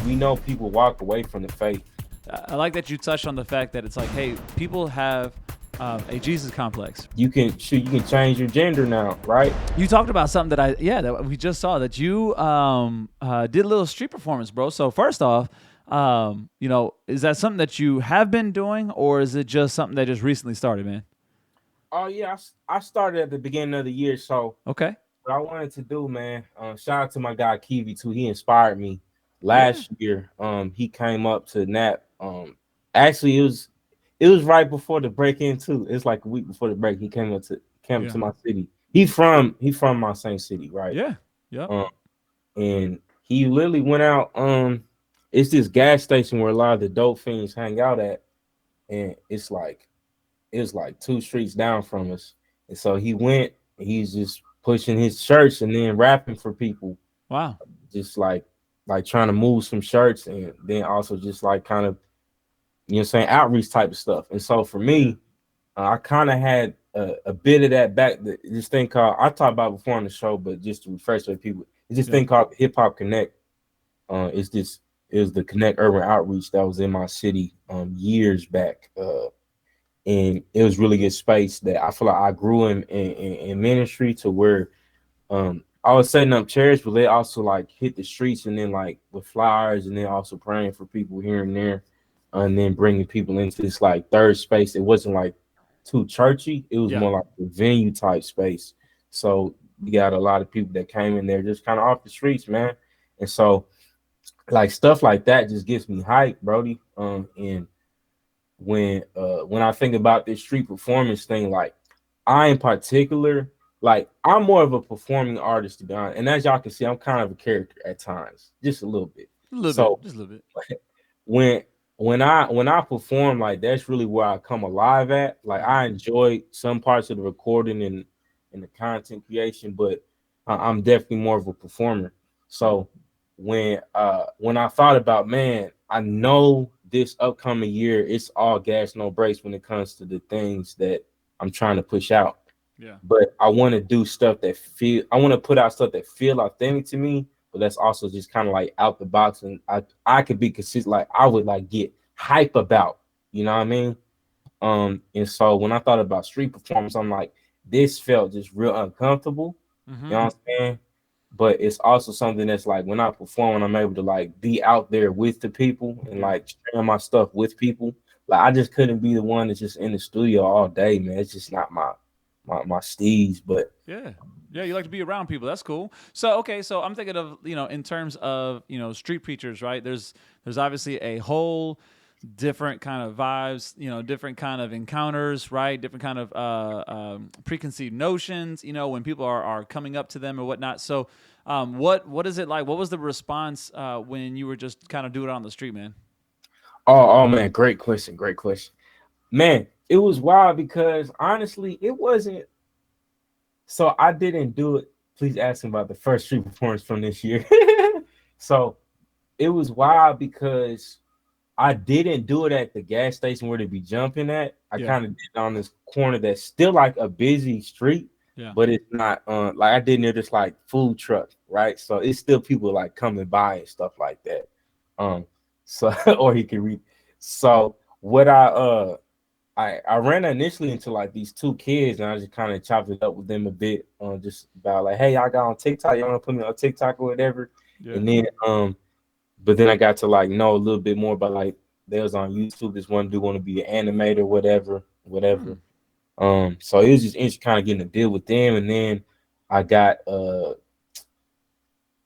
we know people walk away from the faith. I like that you touched on the fact that it's like, hey, people have a Jesus complex. You can change your gender now, right? You talked about something that we just saw that you did a little street performance, bro. So first off, is that something that you have been doing, or is it just something that just recently started, man? Oh yeah, I started at the beginning of the year. So Okay. what I wanted to do, man, shout out to my guy Kiwi too. He inspired me Yeah. last year. He came up to Nap. Actually, it was right before the break in too. It's like a week before the break. He came Yeah. to my city. He from my same city, right? Yeah. Yep. Um, and he literally went out. It's this gas station where a lot of the dope fiends hang out at, and it's like 2 streets down from us. And so he went. He's just pushing his shirts and then rapping for people, Wow. just like trying to move some shirts, and then also just like kind of saying outreach type of stuff. And so for Yeah. me, I kind of had a bit of that back. This thing called I talked about before on the show, but just to refresh with people, it's this Yeah. thing called Hip Hop Connect. It's this it was the Connect Urban Outreach that was in my city years back. And it was really good space that I feel like I grew in ministry to where I was setting up chairs, but they also like hit the streets and then like with flyers and then also praying for people here and there, and then bringing people into this like third space. It wasn't like too churchy. It was Yeah. more like a venue type space. So you got a lot of people that came in there just kind of off the streets, man. And so like stuff like that just gets me hyped, Brody. And when I think about this street performance thing, like I in particular, like I'm more of a performing artist to be honest. And as y'all can see, I'm kind of a character at times, just a little bit. A little bit. So Just a little bit. when when I perform, like that's really where I come alive at. Like Mm-hmm. I enjoy some parts of the recording and the content creation, but I'm definitely more of a performer. So when I thought about, man, I know this upcoming year it's all gas no brakes when it comes to the things that I'm trying to push out. Yeah. But I want to do stuff that feel I want to put out stuff that feel authentic to me, but that's also just kind of like out the box, and I could be consistent, like I would like get hype about, you know what I mean? And so when I thought about street performance, I'm like, this felt just real uncomfortable, Mm-hmm. you know what I'm saying? But it's also something that's like when I perform, I'm able to like be out there with the people and Yeah. like sharing my stuff with people. Like I just couldn't be the one that's just in the studio all day, man. It's just not my steez. But Yeah. Yeah, you like to be around people. That's cool. So okay, so I'm thinking of, in terms of, street preachers, right? There's obviously a whole different kind of vibes, different kind of encounters, right? Different kind of preconceived notions, when people are coming up to them or whatnot. So what is it like? What was the response when you were just kind of doing it on the street, man? oh man, great question, man. It was wild because honestly, it wasn't. So I didn't do it. Please ask him about the first street performance from this year. So it was wild because I didn't do it at the gas station where they be jumping at. I Yeah. kind of did it on this corner that's still like a busy street, Yeah. but it's not like I did near this like food truck, right? So it's still people like coming by and stuff like that. Um, so or he can read. So what I ran initially into like these two kids, and I just kind of chopped it up with them a bit, just about like, hey, y'all got on TikTok, y'all want to put me on TikTok or whatever. Yeah. And then but then I got to like know a little bit more about like they was on YouTube. This one dude want to be an animator, whatever. Hmm. So it was just interesting kind of getting to deal with them, and then I got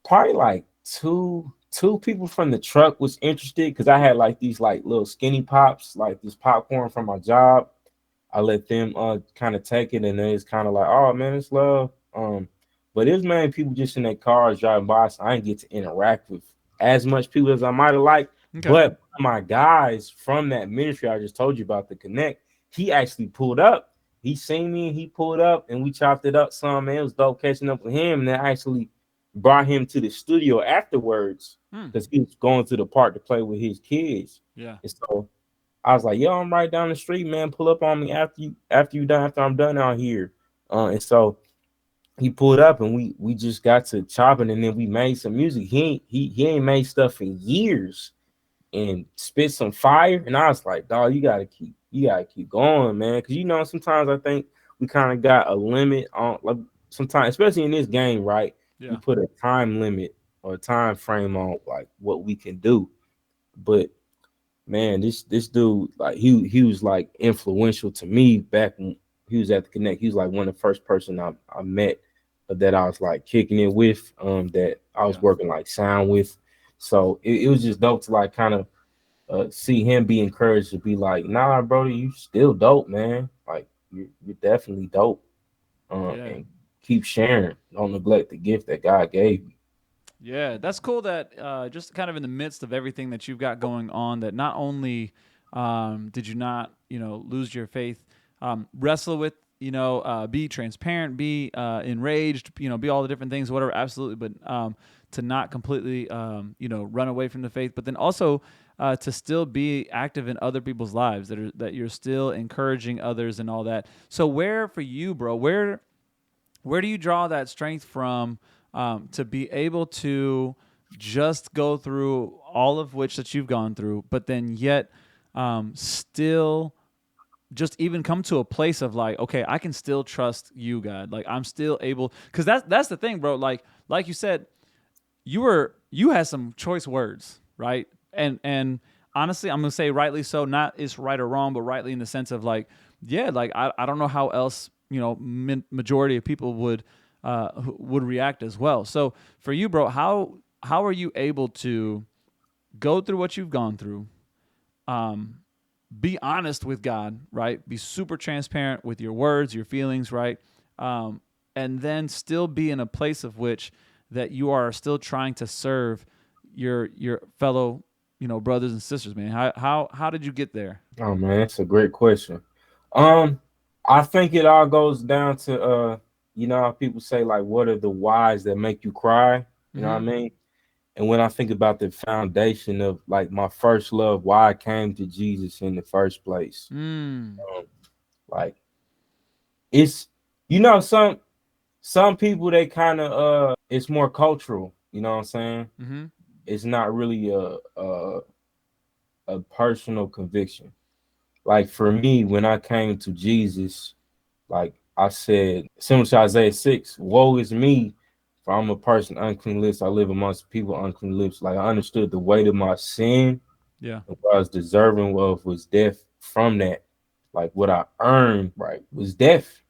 probably like two people from the truck was interested because I had like these like little skinny pops, like this popcorn from my job. I let them kind of take it, and then it's kind of like, oh man, it's love. But there's many people just in their cars driving by, so I didn't get to interact with as much people as I might have liked. Okay. But my guys from that ministry I just told you about, the Connect, he actually pulled up. He seen me, he pulled up, and we chopped it up some. Man, it was dope catching up with him, and I actually brought him to the studio afterwards Hmm. because he was going to the park to play with his kids. Yeah. And so I was like, yo, I'm right down the street, man. Pull up on me after I'm done out here. And so he pulled up and we just got to chopping and then we made some music. He ain't made stuff in years and spit some fire. And I was like, dog, you gotta keep going, man. Cause sometimes I think we kind of got a limit on like sometimes, especially in this game, right? We Yeah. put a time limit or a time frame on like what we can do. But man, this dude, like he was like influential to me back when he was at the Connect. He was like one of the first person I met that I was like kicking it with, that I was Yeah. working like sound with. So it was just dope to like kind of see him be encouraged to be like, nah, brother, you still dope, man. Like you're definitely dope. Yeah. And keep sharing. Don't neglect the gift that God gave you. Yeah, that's cool that just kind of in the midst of everything that you've got going on, that not only did you not, lose your faith, wrestle with, be transparent, be enraged, be all the different things, whatever, absolutely, but to not completely, run away from the faith, but then also to still be active in other people's lives, that you're still encouraging others and all that. So where for you, bro, where do you draw that strength from to be able to just go through all of which that you've gone through, but then yet still just even come to a place of like, okay, I can still trust you, God. Like I'm still able, because that's the thing, bro. Like you said, you had some choice words, right? And honestly, I'm gonna say rightly so. Not it's right or wrong, but rightly in the sense of like, yeah, like I don't know how else majority of people would react as well. So for you, bro, how are you able to go through what you've gone through? Um, be honest with God, right? Be super transparent with your words, your feelings, right? And then still be in a place of which that you are still trying to serve your fellow, brothers and sisters, man. How did you get there? Oh man, that's a great question. Um, I think it all goes down to how people say like what are the whys that make you cry? You know what I Mm-hmm. mean? And when I think about the foundation of like my first love, why I came to Jesus in the first place, Mm. um, like it's some people they kind of it's more cultural. You know what I'm saying? Mm-hmm. It's not really a personal conviction. Like for me, when I came to Jesus, like I said, similar to Isaiah 6, woe is me, for I'm a person unclean lips. I live amongst people unclean lips. Like I understood the weight of my sin Yeah. and what I was deserving of was death from that. Like what I earned, right, was death.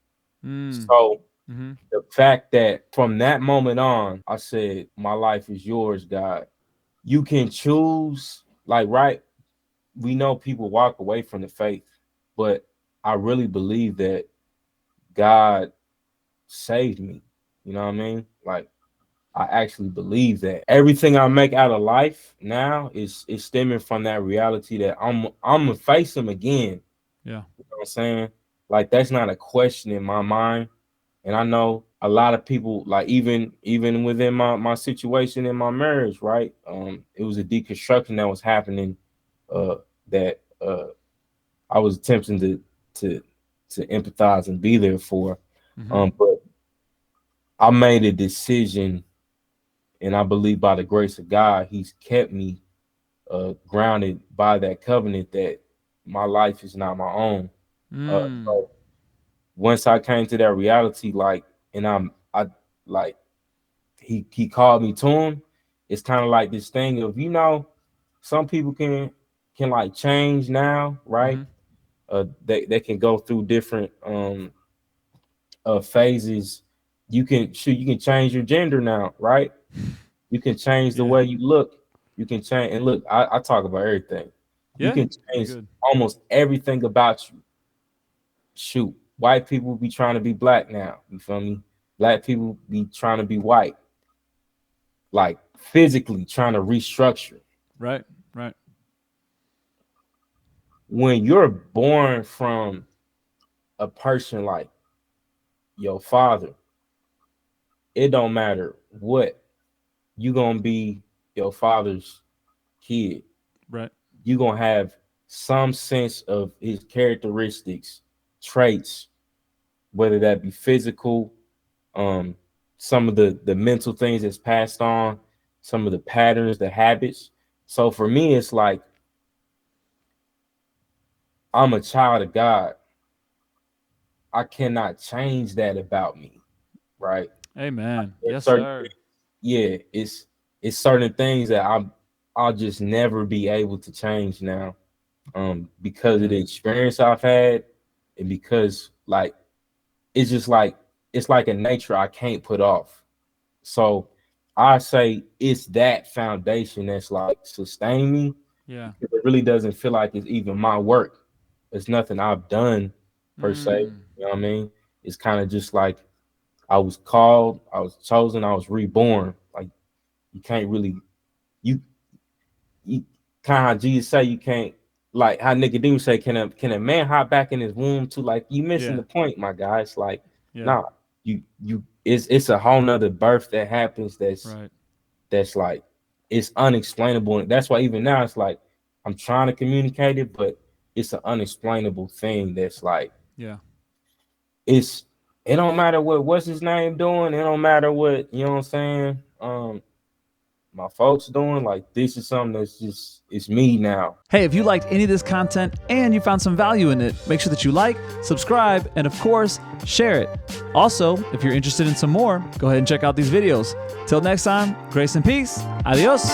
Mm. So Mm-hmm. the fact that from that moment on, I said, my life is yours, God. You can choose, like, right? We know people walk away from the faith, but I really believe that God saved me. You know what I mean? Like I actually believe that everything I make out of life now is stemming from that reality that I'm gonna face him again. Yeah. You know what I'm saying? Like that's not a question in my mind. And I know a lot of people, like even within my situation in my marriage, right? It was a deconstruction that was happening uh that I was attempting to to empathize and be there for. Mm-hmm. But I made a decision, and I believe by the grace of God, He's kept me grounded by that covenant that my life is not my own. Mm. So once I came to that reality, like, and I like he called me to him. It's kind of like this thing of some people can like change now, right? Mm-hmm. They can go through different phases. You can change your gender now, right? You can change the Yeah. way you look. You can change and look. I talk about everything. You Yeah. can You're change good. almost everything about you. Shoot, white people be trying to be black now. You feel me? Black people be trying to be white, like physically trying to restructure. Right. Right. When you're born from a person like your father, it don't matter what, you gonna be your father's kid. Right. You gonna have some sense of his characteristics, traits, whether that be physical, some of the mental things that's passed on, some of the patterns, the habits. So for me, it's like I'm a child of God. I cannot change that about me, right? Amen. It's Yes, certain, sir. yeah, it's certain things that I'll just never be able to change now, because of Yeah. the experience I've had, and because like it's just like it's like a nature I can't put off. So I say it's that foundation that's like sustained me. Yeah. It really doesn't feel like it's even my work. It's nothing I've done per se. Mm. You know what I mean? It's kind of just like I was called, I was chosen, I was reborn. Like you can't really you you kind of how Jesus say you can't, like how Nicodemus say, can a man hop back in his womb to, like, you missing Yeah. the point, my guy. It's like, Yeah. nah, you it's a whole nother birth that happens Right. that's like it's unexplainable. And that's why even now it's like I'm trying to communicate it, but it's an unexplainable thing that's like Yeah. it's it don't matter what's his name doing, it don't matter what, you know what I'm saying, my folks doing, like this is something that's just it's me now. Hey, if you liked any of this content and you found some value in it, make sure that you like, subscribe, and of course, share it. Also, if you're interested in some more, go ahead and check out these videos. Till next time, grace and peace. Adios.